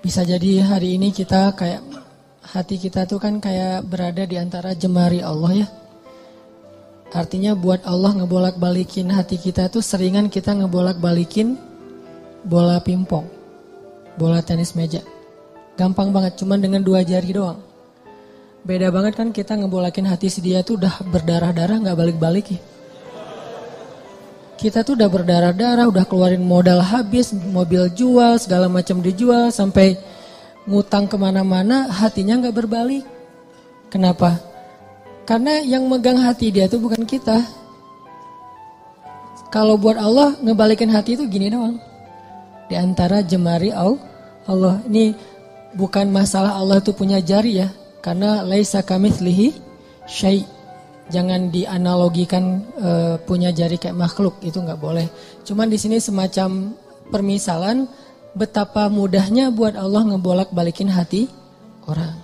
Bisa jadi hari ini kita kayak hati kita tuh kan kayak berada di antara jemari Allah ya. Artinya buat Allah ngebolak-balikin hati kita tuh seringan kita ngebolak-balikin bola pingpong, bola tenis meja. Gampang banget, cuman dengan 2 jari doang. Beda banget kan kita ngebolakin hati si dia tuh udah berdarah-darah gak balik-balik ya. Kita tuh udah berdarah-darah, udah keluarin modal habis, mobil jual, segala macam dijual, sampai ngutang kemana-mana, hatinya gak berbalik. Kenapa? Karena yang megang hati dia tuh bukan kita. Kalau buat Allah, ngebalikin hati itu gini doang. Di antara jemari Allah. Ini bukan masalah Allah tuh punya jari ya. Karena laisa kamitslihi syai'. Jangan dianalogikan punya jari kayak makhluk, itu nggak boleh. Cuman di sini semacam permisalan betapa mudahnya buat Allah ngebolak-balikin hati orang.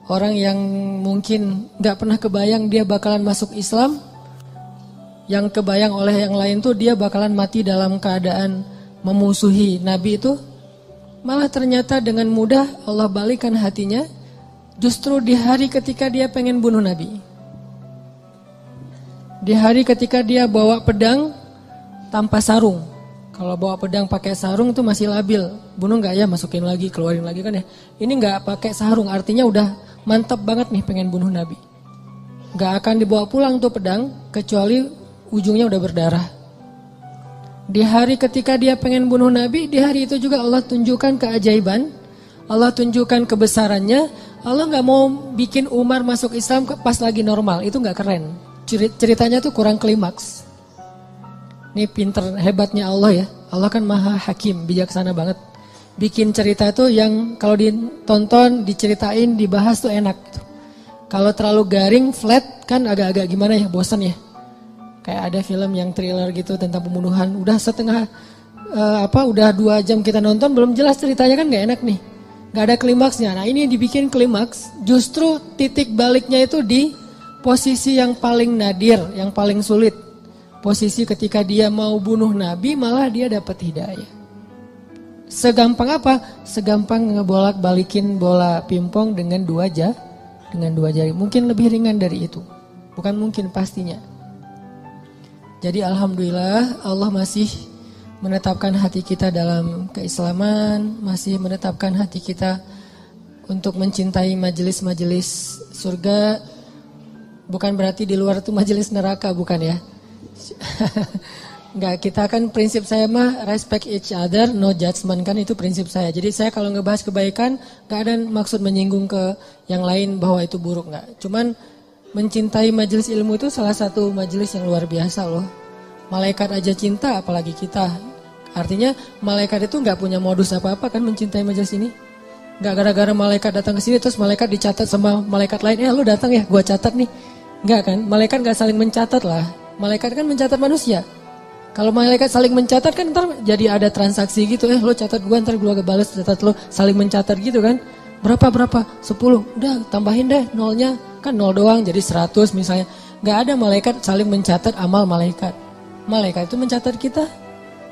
Orang yang mungkin nggak pernah kebayang dia bakalan masuk Islam, yang kebayang oleh yang lain tuh dia bakalan mati dalam keadaan memusuhi Nabi itu, malah ternyata dengan mudah Allah balikan hatinya. Justru di hari ketika dia pengen bunuh Nabi. Di hari ketika dia bawa pedang tanpa sarung. Kalau bawa pedang pakai sarung itu masih labil. Bunuh gak ya, masukin lagi, keluarin lagi kan ya. Ini gak pakai sarung, artinya udah mantap banget nih pengen bunuh Nabi. Gak akan dibawa pulang tuh pedang, kecuali ujungnya udah berdarah. Di hari ketika dia pengen bunuh Nabi, di hari itu juga Allah tunjukkan keajaiban. Allah tunjukkan kebesarannya. Allah gak mau bikin Umar masuk Islam pas lagi normal. Itu gak keren. Ceritanya tuh kurang klimaks. Ini pinter hebatnya Allah ya. Allah kan maha hakim, bijaksana banget. Bikin cerita tuh yang kalau ditonton, diceritain, dibahas tuh enak. Kalau terlalu garing, flat kan agak-agak gimana ya, bosan ya. Kayak ada film yang thriller gitu tentang pembunuhan. Udah udah 2 jam kita nonton, belum jelas ceritanya kan gak enak nih. Gak ada klimaksnya. Nah ini dibikin klimaks, justru titik baliknya itu di posisi yang paling nadir, yang paling sulit. Posisi ketika dia mau bunuh Nabi, malah dia dapat hidayah. Segampang apa? Segampang ngebolak-balikin bola pingpong dengan 2 jari. Mungkin lebih ringan dari itu. Bukan mungkin, pastinya. Jadi alhamdulillah Allah masih menetapkan hati kita dalam keislaman, masih menetapkan hati kita untuk mencintai majelis-majelis surga. Bukan berarti di luar itu majelis neraka, bukan ya. Enggak, kita kan prinsip saya mah respect each other, no judgment, kan itu prinsip saya. Jadi saya kalau ngebahas kebaikan, gak ada maksud menyinggung ke yang lain bahwa itu buruk, enggak. Cuman mencintai majelis ilmu itu salah satu majelis yang luar biasa loh. Malaikat aja cinta, apalagi kita. Artinya malaikat itu nggak punya modus apa-apa kan mencintai majelis ini. Nggak gara-gara malaikat datang ke sini terus malaikat dicatat sama malaikat lain. Lu datang ya, gua catat nih. Nggak kan? Malaikat nggak saling mencatat lah. Malaikat kan mencatat manusia. Kalau malaikat saling mencatat kan ntar jadi ada transaksi gitu. Lo catat gua, ntar gua balas catat lo, saling mencatat gitu kan. Berapa? 10. Udah tambahin deh nolnya. Kan 0 doang jadi 100 misalnya. Nggak ada malaikat saling mencatat amal malaikat. Malaikat itu mencatat kita.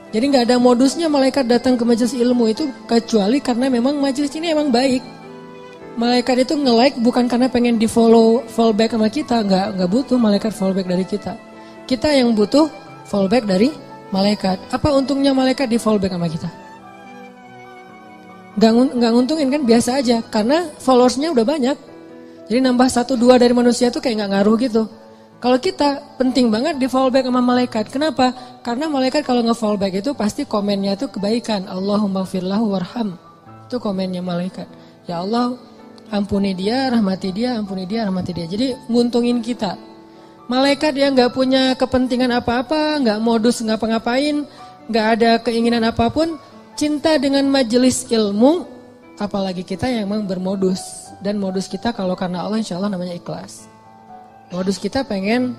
Jadi nggak ada modusnya malaikat datang ke majelis ilmu itu kecuali karena memang majelis ini emang baik. Malaikat itu nge-like bukan karena pengen di follow back sama kita, nggak butuh malaikat follow back dari kita. Kita yang butuh follow back dari malaikat. Apa untungnya malaikat di follow back sama kita? Nggak nguntungin kan, biasa aja karena followersnya udah banyak. Jadi nambah 1-2 dari manusia tuh kayak nggak ngaruh gitu. Kalau kita penting banget di follow back sama malaikat. Kenapa? Karena malaikat kalau nge-follow back itu pasti komennya itu kebaikan. Allahumma gfirlahu warham. Itu komennya malaikat. Ya Allah, ampuni dia, rahmati dia, ampuni dia, rahmati dia. Jadi nguntungin kita. Malaikat yang gak punya kepentingan apa-apa, gak modus ngapa-ngapain, gak ada keinginan apapun, cinta dengan majelis ilmu, apalagi kita yang memang bermodus. Dan modus kita kalau karena Allah insya Allah namanya ikhlas. Modus kita pengen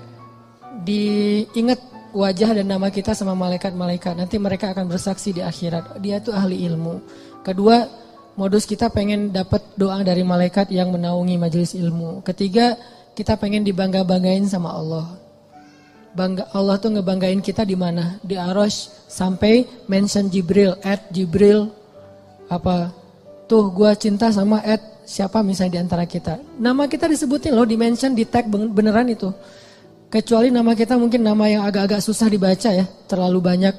diingat wajah dan nama kita sama malaikat-malaikat. Nanti mereka akan bersaksi di akhirat. Dia tuh ahli ilmu. Kedua, modus kita pengen dapat doa dari malaikat yang menaungi majelis ilmu. Ketiga, kita pengen dibangga-banggain sama Allah. Allah tuh ngebanggain kita di mana? Di Arasy sampai mention Jibril, Jibril Apa tuh gua cinta sama siapa misalnya di antara kita. Nama kita disebutin loh, dimention, di tag beneran itu. Kecuali nama kita mungkin nama yang agak-agak susah dibaca ya, terlalu banyak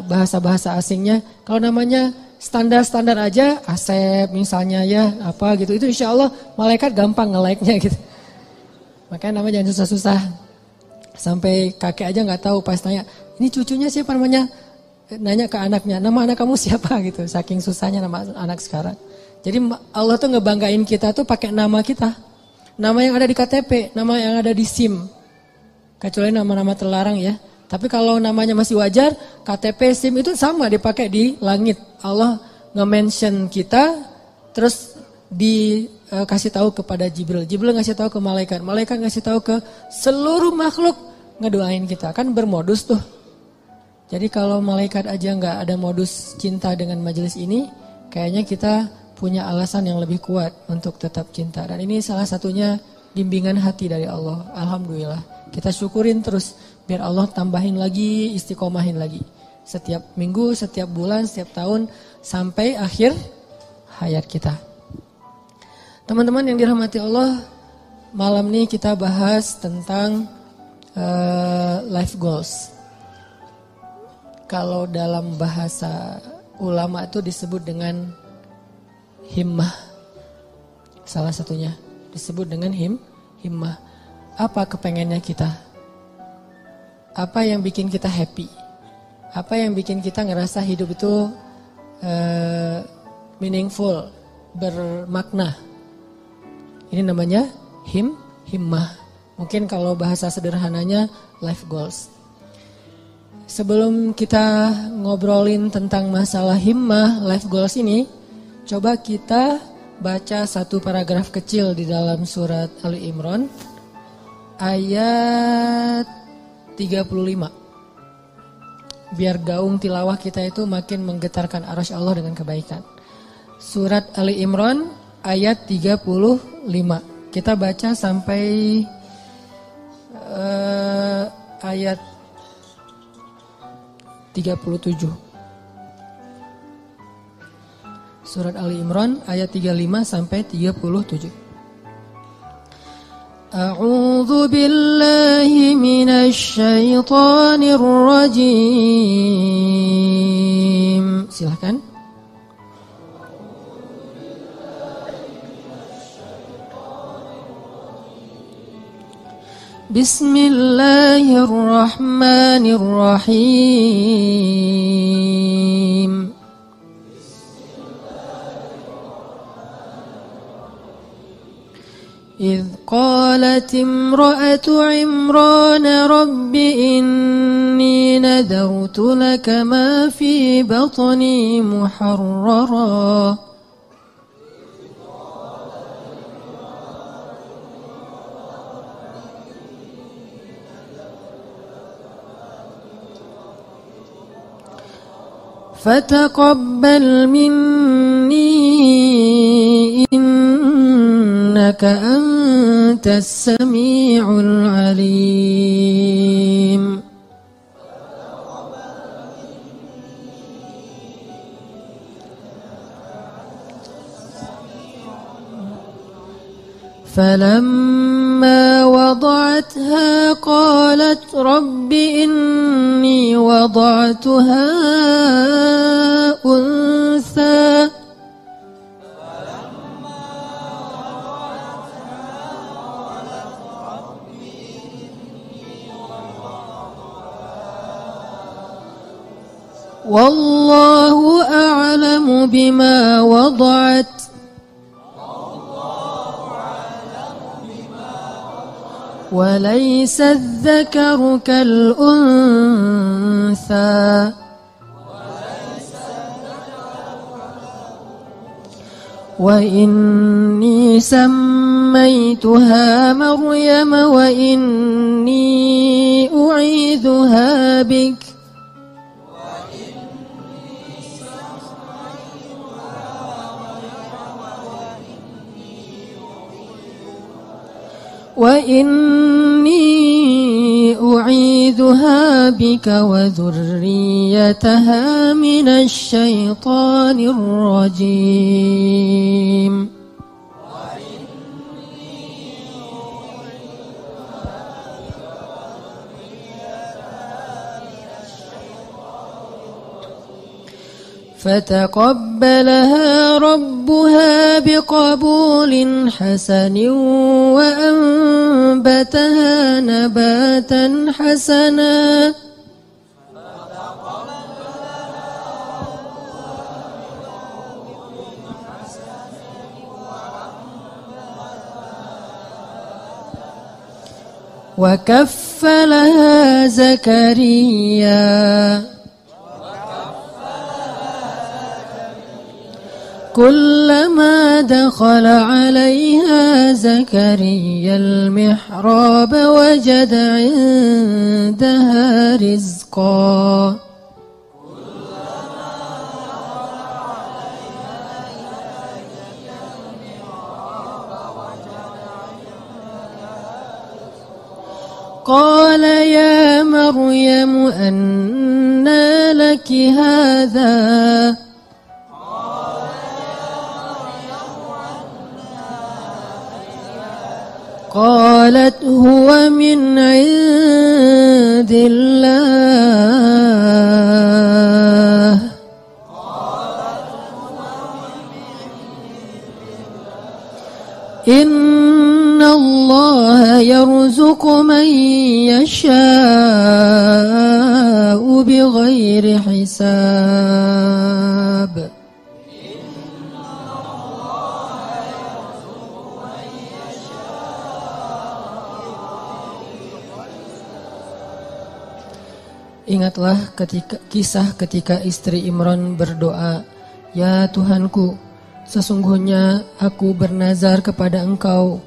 bahasa-bahasa asingnya. Kalau namanya standar-standar aja, Asep misalnya ya, apa gitu, itu insya Allah malaikat gampang nge-like-nya gitu. Makanya nama jangan susah-susah. Sampai kakek aja nggak tahu pas tanya, ini cucunya siapa namanya? Nanya ke anaknya, nama anak kamu siapa gitu. Saking susahnya nama anak sekarang. Jadi Allah tuh ngebanggain kita tuh pakai nama kita. Nama yang ada di KTP, nama yang ada di SIM. Kecuali nama-nama terlarang ya. Tapi kalau namanya masih wajar, KTP, SIM itu sama dipakai di langit. Allah nge-mention kita, terus dikasih tahu kepada Jibril. Jibril ngasih tahu ke malaikat. Malaikat ngasih tahu ke seluruh makhluk, ngedoain kita. Kan bermodus tuh. Jadi kalau malaikat aja nggak ada modus cinta dengan majelis ini, kayaknya kita punya alasan yang lebih kuat untuk tetap cinta. Dan ini salah satunya bimbingan hati dari Allah. Alhamdulillah. Kita syukurin terus biar Allah tambahin lagi, istiqomahin lagi. Setiap minggu, setiap bulan, setiap tahun sampai akhir hayat kita. Teman-teman yang dirahmati Allah, malam ini kita bahas tentang life goals. Kalau dalam bahasa ulama itu disebut dengan himmah. Salah satunya disebut dengan himmah. Apa kepengennya kita? Apa yang bikin kita happy? Apa yang bikin kita ngerasa hidup itu meaningful, bermakna? Ini namanya himmah. Mungkin kalau bahasa sederhananya life goals. Sebelum kita ngobrolin tentang masalah himmah, life goals ini, coba kita baca satu paragraf kecil di dalam surat Ali Imran ayat 35. Biar gaung tilawah kita itu makin menggetarkan arasy Allah dengan kebaikan. Surat Ali Imran ayat 35. Kita baca sampai ayat 37. Surat Ali Imran ayat 35 sampai 37. A'udzu billahi minasy syaithanir rajim. Silakan. Bismillahirrahmanirrahim. إذ قالت امرأة عمران رب إني نذرت لك ما في بطني محررا فتقبل مني إنك أنت السميع العليم فلما وضعتها قالت رب إني وضعتها أنثى والله أعلم بما وضعت وليس الذكر كالأنثى وإني سميتها مريم وإني أعيذها بك وإني أعيذها نعيذها بك وذريتها من الشيطان الرجيم فتقبلها ربها بقبول حسن وأنبتها نباتا حسنا وكفلها زكريا كلما دخل عليها زكريا المحراب وجد عندها رزقا قال يا مريم أنى لك هذا قالت هو من عند الله إن الله يرزق من يشاء بغير حساب Ingatlah kisah ketika istri Imran berdoa, "Ya Tuhanku, sesungguhnya aku bernazar kepada Engkau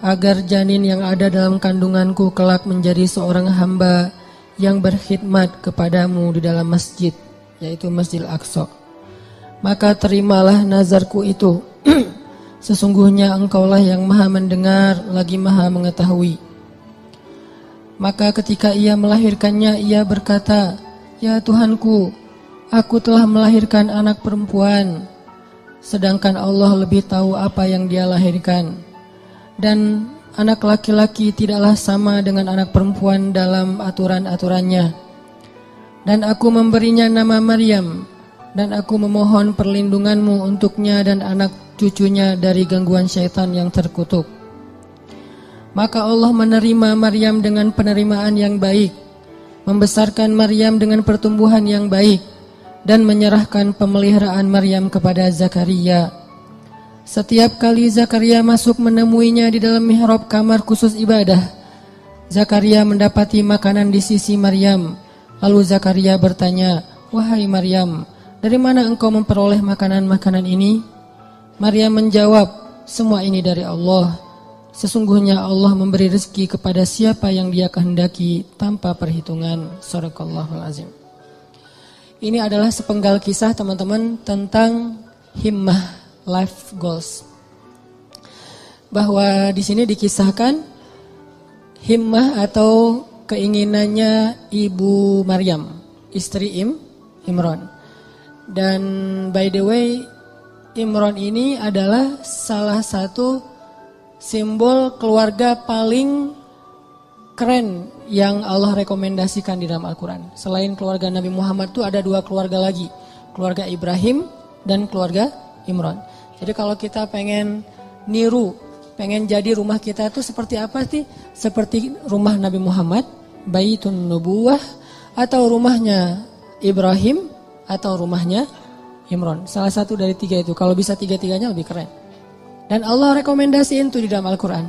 agar janin yang ada dalam kandunganku kelak menjadi seorang hamba yang berkhidmat kepadamu di dalam masjid, yaitu Masjid Al-Aqsa. Maka terimalah nazarku itu. Sesungguhnya Engkaulah yang Maha mendengar lagi Maha mengetahui." Maka ketika ia melahirkannya, ia berkata, "Ya Tuhanku, aku telah melahirkan anak perempuan, sedangkan Allah lebih tahu apa yang dia lahirkan. Dan anak laki-laki tidaklah sama dengan anak perempuan dalam aturan-aturannya. Dan aku memberinya nama Maryam, dan aku memohon perlindunganmu untuknya dan anak cucunya dari gangguan syaitan yang terkutuk." Maka Allah menerima Maryam dengan penerimaan yang baik, membesarkan Maryam dengan pertumbuhan yang baik, dan menyerahkan pemeliharaan Maryam kepada Zakaria. Setiap kali Zakaria masuk menemuinya di dalam mihrab kamar khusus ibadah, Zakaria mendapati makanan di sisi Maryam. Lalu Zakaria bertanya, "Wahai Maryam, dari mana engkau memperoleh makanan-makanan ini?" Maryam menjawab, "Semua ini dari Allah. Sesungguhnya Allah memberi rezeki kepada siapa yang Dia kehendaki tanpa perhitungan." Shadaqallahul azim. Ini adalah sepenggal kisah teman-teman tentang himmah, life goals. Bahwa di sini dikisahkan himmah atau keinginannya Ibu Maryam, istri Imran. Dan by the way, Imran ini adalah salah satu simbol keluarga paling keren yang Allah rekomendasikan di dalam Al-Quran. Selain keluarga Nabi Muhammad itu ada dua keluarga lagi, keluarga Ibrahim dan keluarga Imran. Jadi kalau kita pengen niru, pengen jadi rumah kita itu seperti apa sih? Seperti rumah Nabi Muhammad, Baitun Nubuwah, atau rumahnya Ibrahim, atau rumahnya Imran. Salah satu dari tiga itu. Kalau bisa tiga-tiganya lebih keren. Dan Allah rekomendasiin itu di dalam Al-Quran.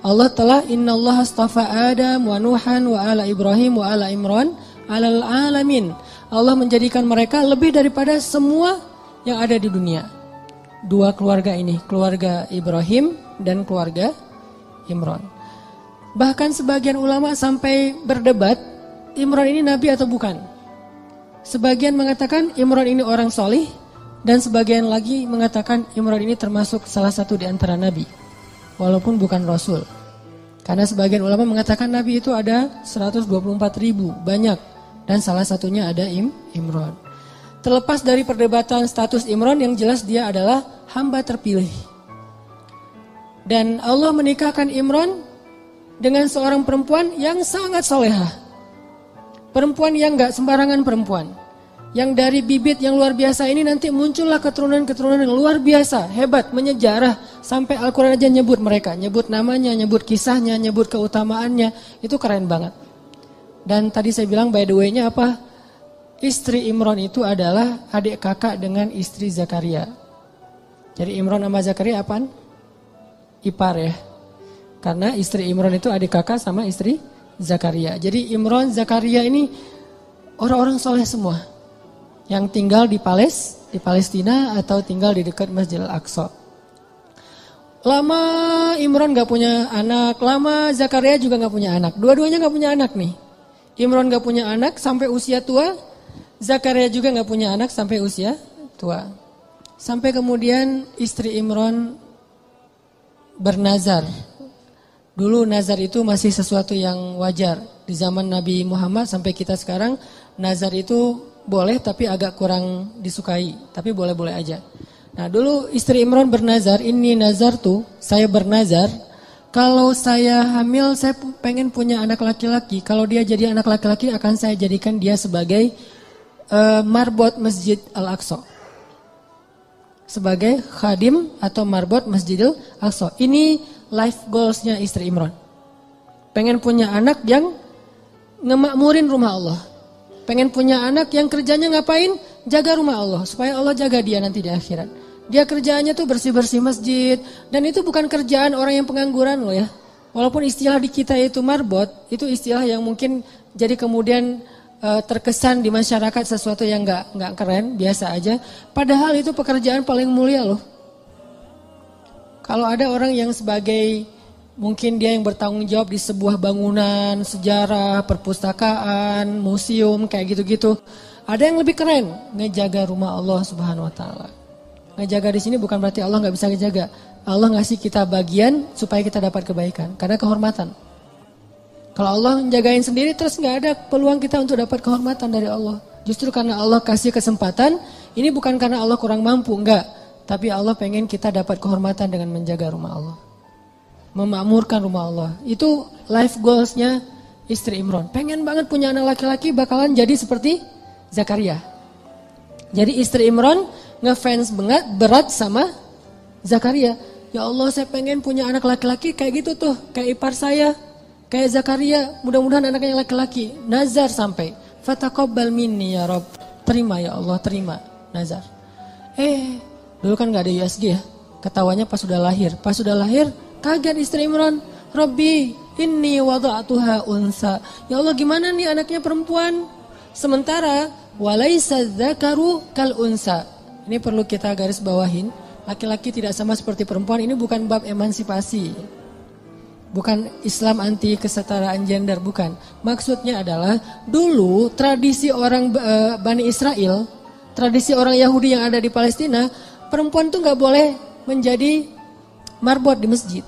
Allah telah innallaha astafa Adam wa Nuhan wa ala Ibrahim wa ala Imran alal alamin. Allah menjadikan mereka lebih daripada semua yang ada di dunia. Dua keluarga ini, keluarga Ibrahim dan keluarga Imran. Bahkan sebagian ulama sampai berdebat, Imran ini nabi atau bukan. Sebagian mengatakan Imran ini orang solih, dan sebagian lagi mengatakan Imran ini termasuk salah satu di antara nabi, walaupun bukan rasul. Karena sebagian ulama mengatakan Nabi itu ada 124.000, banyak. Dan salah satunya ada Imran. Terlepas dari perdebatan status Imran, yang jelas dia adalah hamba terpilih. Dan Allah menikahkan Imran dengan seorang perempuan yang sangat solehah. Perempuan yang gak sembarangan perempuan. Yang dari bibit yang luar biasa ini nanti muncullah keturunan-keturunan yang luar biasa, hebat, menyejarah. Sampai Al-Quran aja nyebut mereka, nyebut namanya, nyebut kisahnya, nyebut keutamaannya. Itu keren banget. Dan tadi saya bilang by the way-nya apa? Istri Imran itu adalah adik kakak dengan istri Zakaria. Jadi Imran sama Zakaria apaan? Ipar ya. Karena istri Imran itu adik kakak sama istri Zakaria. Jadi Imran, Zakaria ini orang-orang soleh semua. Yang tinggal di Palestina atau tinggal di dekat Masjidil Aqsa. Lama Imran gak punya anak, lama Zakaria juga gak punya anak. Dua-duanya gak punya anak nih. Imran gak punya anak sampai usia tua, Zakaria juga gak punya anak sampai usia tua. Sampai kemudian istri Imran bernazar. Dulu nazar itu masih sesuatu yang wajar. Di zaman Nabi Muhammad sampai kita sekarang, nazar itu boleh tapi agak kurang disukai. Tapi boleh-boleh aja. Nah dulu istri Imran bernazar, ini nazar tuh, saya bernazar. Kalau saya hamil, saya pengen punya anak laki-laki. Kalau dia jadi anak laki-laki, akan saya jadikan dia sebagai marbot Masjid Al-Aqsa. Sebagai khadim atau marbot Masjidil Aqsa. Ini life goals-nya istri Imran. Pengen punya anak yang ngemakmurin rumah Allah. Pengen punya anak yang kerjanya ngapain? Jaga rumah Allah. Supaya Allah jaga dia nanti di akhirat. Dia kerjaannya tuh bersih-bersih masjid. Dan itu bukan kerjaan orang yang pengangguran loh ya. Walaupun istilah di kita itu marbot. Itu istilah yang mungkin jadi kemudian terkesan di masyarakat sesuatu yang gak keren. Biasa aja. Padahal itu pekerjaan paling mulia loh. Kalau ada orang yang sebagai mungkin dia yang bertanggung jawab di sebuah bangunan, sejarah, perpustakaan, museum, kayak gitu-gitu. Ada yang lebih keren, ngejaga rumah Allah Subhanahu Wa Taala. Ngejaga di sini bukan berarti Allah nggak bisa ngejaga. Allah ngasih kita bagian supaya kita dapat kebaikan, karena kehormatan. Kalau Allah menjagain sendiri terus nggak ada peluang kita untuk dapat kehormatan dari Allah. Justru karena Allah kasih kesempatan, ini bukan karena Allah kurang mampu, enggak. Tapi Allah pengen kita dapat kehormatan dengan menjaga rumah Allah. Memakmurkan rumah Allah. Itu life goals-nya istri Imran. Pengen banget punya anak laki-laki bakalan jadi seperti Zakaria. Jadi istri Imran ngefans banget berat sama Zakaria. Ya Allah, saya pengen punya anak laki-laki kayak gitu tuh, kayak ipar saya, kayak Zakaria. Mudah-mudahan anaknya laki-laki. Nazar sampai, fataqabbal minni ya Rabb. Terima ya Allah, terima nazar. Dulu kan nggak ada USG ya. Ketawanya pas sudah lahir. Pas sudah lahir kaget istri Imran, Rabbi, inni wada'tuha unsa. Ya Allah, gimana nih anaknya perempuan? Sementara walaisa dzakaru kal unsa. Ini perlu kita garis bawahin. Laki-laki tidak sama seperti perempuan. Ini bukan bab emansipasi. Bukan Islam anti kesetaraan gender, bukan. Maksudnya adalah dulu tradisi orang Bani Israel, tradisi orang Yahudi yang ada di Palestina, perempuan tuh nggak boleh menjadi marbot di masjid.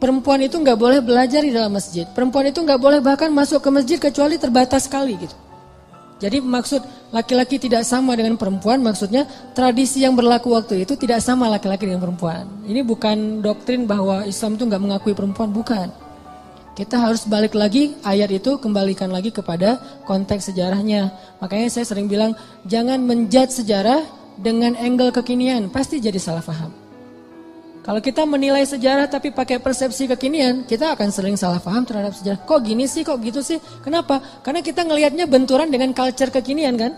Perempuan itu nggak boleh belajar di dalam masjid. Perempuan itu nggak boleh bahkan masuk ke masjid kecuali terbatas sekali gitu. Jadi maksud laki-laki tidak sama dengan perempuan, maksudnya tradisi yang berlaku waktu itu tidak sama laki-laki dengan perempuan. Ini bukan doktrin bahwa Islam itu nggak mengakui perempuan, bukan. Kita harus balik lagi ayat itu, kembalikan lagi kepada konteks sejarahnya. Makanya saya sering bilang jangan menjudge sejarah dengan angle kekinian, pasti jadi salah paham. Kalau kita menilai sejarah tapi pakai persepsi kekinian, kita akan sering salah paham terhadap sejarah. Kok gini sih, kok gitu sih? Kenapa? Karena kita ngelihatnya benturan dengan culture kekinian kan?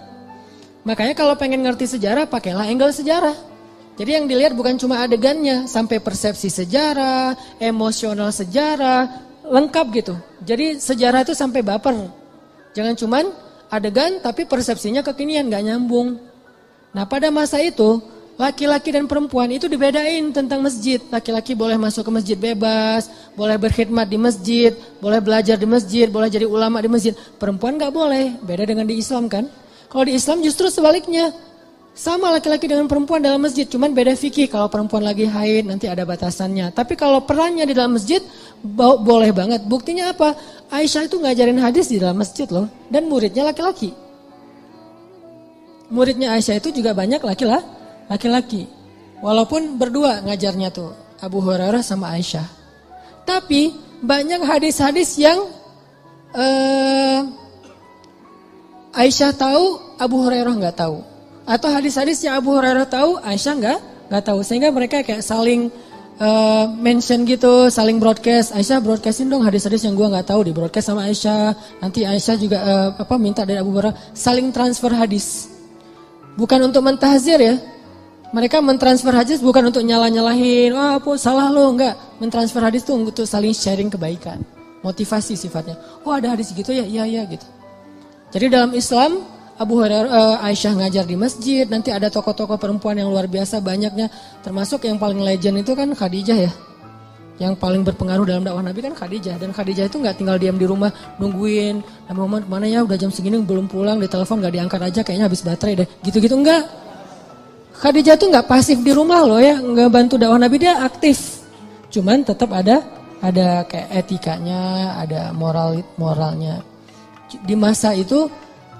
Makanya kalau pengen ngerti sejarah, pakailah angle sejarah. Jadi yang dilihat bukan cuma adegannya, sampai persepsi sejarah, emosional sejarah, lengkap gitu. Jadi sejarah itu sampai baper. Jangan cuman adegan tapi persepsinya kekinian, gak nyambung. Nah pada masa itu, laki-laki dan perempuan itu dibedain tentang masjid. Laki-laki boleh masuk ke masjid bebas, boleh berkhidmat di masjid, boleh belajar di masjid, boleh jadi ulama di masjid. Perempuan gak boleh, beda dengan di Islam kan. Kalau di Islam justru sebaliknya. Sama laki-laki dengan perempuan dalam masjid, cuman beda fikih. Kalau perempuan lagi haid nanti ada batasannya. Tapi kalau perannya di dalam masjid, Boleh banget. Buktinya apa? Aisyah itu ngajarin hadis di dalam masjid loh. Dan muridnya laki-laki. Muridnya Aisyah itu juga banyak laki-laki. Walaupun berdua ngajarnya tuh. Abu Hurairah sama Aisyah. Tapi banyak hadis-hadis yang Aisyah tahu, Abu Hurairah nggak tahu. Atau hadis-hadis yang Abu Hurairah tahu, Aisyah nggak tahu. Sehingga mereka kayak saling mention gitu, saling broadcast. Aisyah broadcastin dong hadis-hadis yang gua nggak tahu, di broadcast sama Aisyah. Nanti Aisyah juga minta dari Abu Hurairah, saling transfer hadis. Bukan untuk mentahzir ya. Mereka mentransfer hadis bukan untuk nyalah-nyalahin, apa salah lo, enggak. Mentransfer hadis tuh untuk saling sharing kebaikan. Motivasi sifatnya. Oh ada hadis gitu ya, iya gitu. Jadi dalam Islam Abu Hurairah, Aisyah ngajar di masjid, nanti ada tokoh-tokoh perempuan yang luar biasa banyaknya, termasuk yang paling legend itu kan Khadijah ya. Yang paling berpengaruh dalam dakwah Nabi kan Khadijah, dan Khadijah itu nggak tinggal diam di rumah nungguin, Muhammad mana ya udah jam segini belum pulang, di telepon nggak diangkat aja kayaknya habis baterai deh, gitu-gitu enggak. Khadijah tuh nggak pasif di rumah loh ya, nggak bantu dakwah Nabi, dia aktif. Cuman tetap ada kayak etikanya, ada moralnya. Di masa itu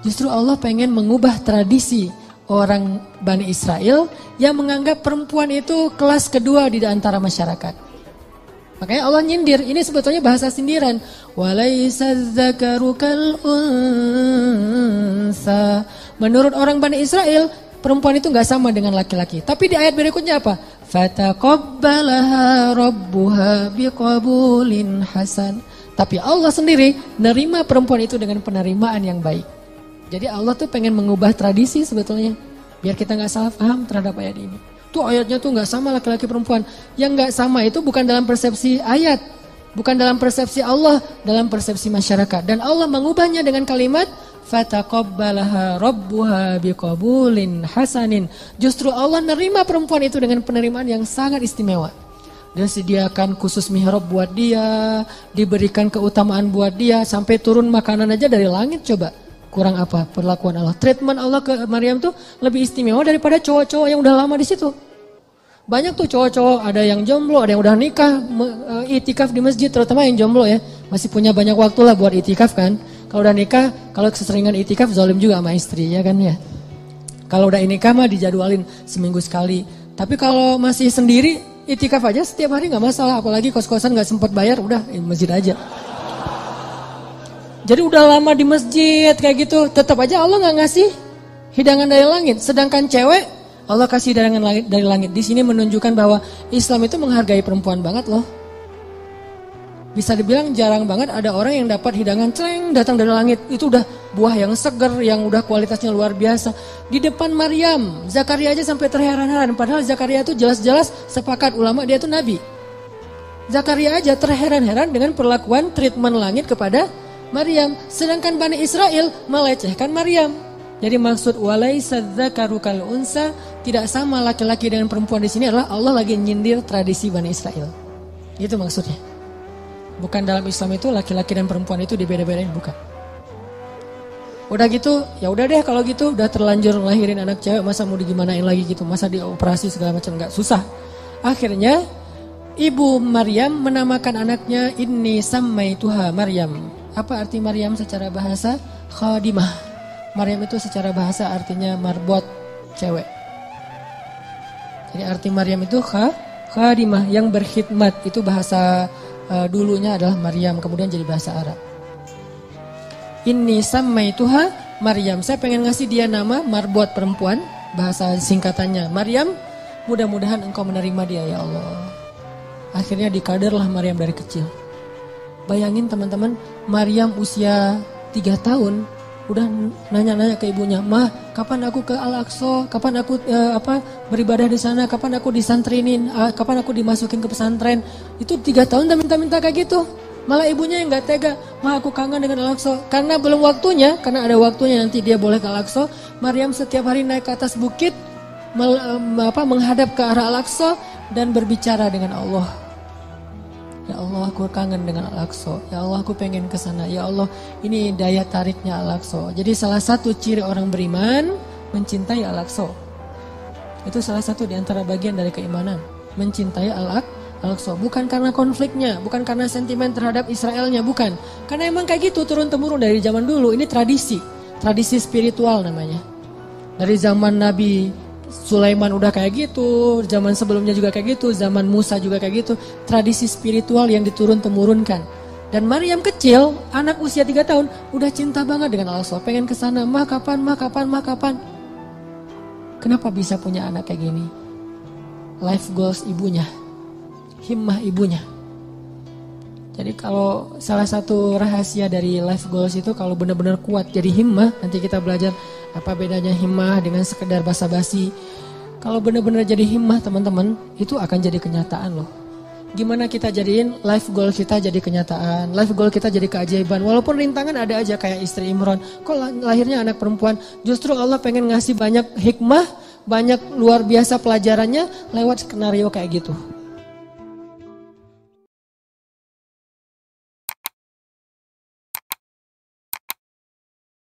justru Allah pengen mengubah tradisi orang Bani Israel yang menganggap perempuan itu kelas kedua di antara masyarakat. Makanya Allah nyindir, ini sebetulnya bahasa sindiran. Walaysa dzakaru kal unsa. Menurut orang Bani Israel, perempuan itu nggak sama dengan laki-laki. Tapi di ayat berikutnya apa? Fataqabbalaha rabbuha biqabulin hasan. Tapi Allah sendiri nerima perempuan itu dengan penerimaan yang baik. Jadi Allah tuh pengen mengubah tradisi sebetulnya. Biar kita gak salah paham terhadap ayat ini. Tuh ayatnya tuh gak sama laki-laki perempuan. Yang gak sama itu bukan dalam persepsi ayat. Bukan dalam persepsi Allah. Dalam persepsi masyarakat. Dan Allah mengubahnya dengan kalimat fataqabbalaha rabbuha biqabulin hasanin. Justru Allah nerima perempuan itu dengan penerimaan yang sangat istimewa. Dia sediakan khusus mihrab buat dia. Diberikan keutamaan buat dia. Sampai turun makanan aja dari langit coba. Kurang apa perlakuan Allah? Treatment Allah ke Maryam tuh lebih istimewa daripada cowok-cowok yang udah lama di situ. Banyak tuh cowok-cowok, ada yang jomblo, ada yang udah nikah, itikaf di masjid, terutama yang jomblo ya. Masih punya banyak waktu lah buat itikaf kan. Kalau udah nikah, kalau keseringan itikaf zalim juga sama istri ya kan ya. Kalau udah nikah mah dijadwalin seminggu sekali. Tapi kalau masih sendiri, itikaf aja setiap hari nggak masalah. Apalagi kos-kosan nggak sempat bayar, udah masjid aja. Jadi udah lama di masjid kayak gitu, tetap aja Allah nggak ngasih hidangan dari langit. Sedangkan cewek Allah kasih hidangan dari langit. Di sini menunjukkan bahwa Islam itu menghargai perempuan banget loh. Bisa dibilang jarang banget ada orang yang dapat hidangan celeng datang dari langit. Itu udah buah yang seger, yang udah kualitasnya luar biasa. Di depan Maryam, Zakaria aja sampai terheran-heran. Padahal Zakaria itu jelas-jelas sepakat ulama dia itu nabi. Zakaria aja terheran-heran dengan perlakuan treatment langit kepada Maryam, sedangkan Bani Israel melecehkan Maryam. Jadi maksud walaisa dzakaru kal unsa, tidak sama laki-laki dengan perempuan di sini adalah Allah lagi nyindir tradisi Bani Israel. Itu maksudnya. Bukan dalam Islam itu laki-laki dan perempuan itu dibeda-bedain, bukan. Udah gitu, ya udah deh kalau gitu udah terlanjur lahirin anak cewek, masa mau digimanain lagi gitu, masa dioperasi segala macam, enggak, susah. Akhirnya ibu Maryam menamakan anaknya Inni Sammaituha Maryam. Apa arti Maryam secara bahasa? Khadimah. Maryam itu secara bahasa artinya marbot, cewek. Jadi arti Maryam itu khadimah, yang berkhidmat. Itu bahasa dulunya adalah Maryam, kemudian jadi bahasa Arab. Inni sammaituha Maryam. Saya pengen ngasih dia nama marbot perempuan, bahasa singkatannya Maryam. Mudah-mudahan engkau menerima dia ya Allah. Akhirnya dikaderlah Maryam dari kecil. Bayangin teman-teman, Maryam usia 3 tahun udah nanya-nanya ke ibunya, "Mah, kapan aku ke Al-Aqsa? Kapan aku beribadah di sana? Kapan aku disantrinin? Kapan aku dimasukin ke pesantren?" Itu 3 tahun udah minta-minta kayak gitu. Malah ibunya yang enggak tega, "Mah, aku kangen dengan Al-Aqsa." Karena belum waktunya, karena ada waktunya nanti dia boleh ke Al-Aqsa. Maryam setiap hari naik ke atas bukit menghadap ke arah Al-Aqsa dan berbicara dengan Allah. Ya Allah, aku kangen dengan Al-Aqsa. Ya Allah, aku pengen ke sana. Ya Allah, ini daya tariknya Al-Aqsa. Jadi salah satu ciri orang beriman mencintai Al-Aqsa. Itu salah satu di antara bagian dari keimanan, mencintai Al-Aqsa. Bukan karena konfliknya, bukan karena sentimen terhadap Israelnya, bukan. Karena emang kayak gitu turun-temurun dari zaman dulu. Ini tradisi spiritual namanya. Dari zaman Nabi Sulaiman udah kayak gitu, zaman sebelumnya juga kayak gitu, zaman Musa juga kayak gitu. Tradisi spiritual yang diturun-temurunkan. Dan Maryam kecil, anak usia 3 tahun, udah cinta banget dengan Al-Aqsa, pengen ke sana, mah kapan. Kenapa bisa punya anak kayak gini? Life goals ibunya, himmah ibunya. Jadi kalau salah satu rahasia dari life goals itu kalau benar-benar kuat jadi himmah, nanti kita belajar apa bedanya himmah dengan sekedar basa-basi. Kalau benar-benar jadi himmah teman-teman, itu akan jadi kenyataan loh. Gimana kita jadiin life goal kita jadi kenyataan, life goal kita jadi keajaiban. Walaupun rintangan ada aja kayak istri Imran. Kok lahirnya anak perempuan? Justru Allah pengen ngasih banyak hikmah, banyak luar biasa pelajarannya lewat skenario kayak gitu.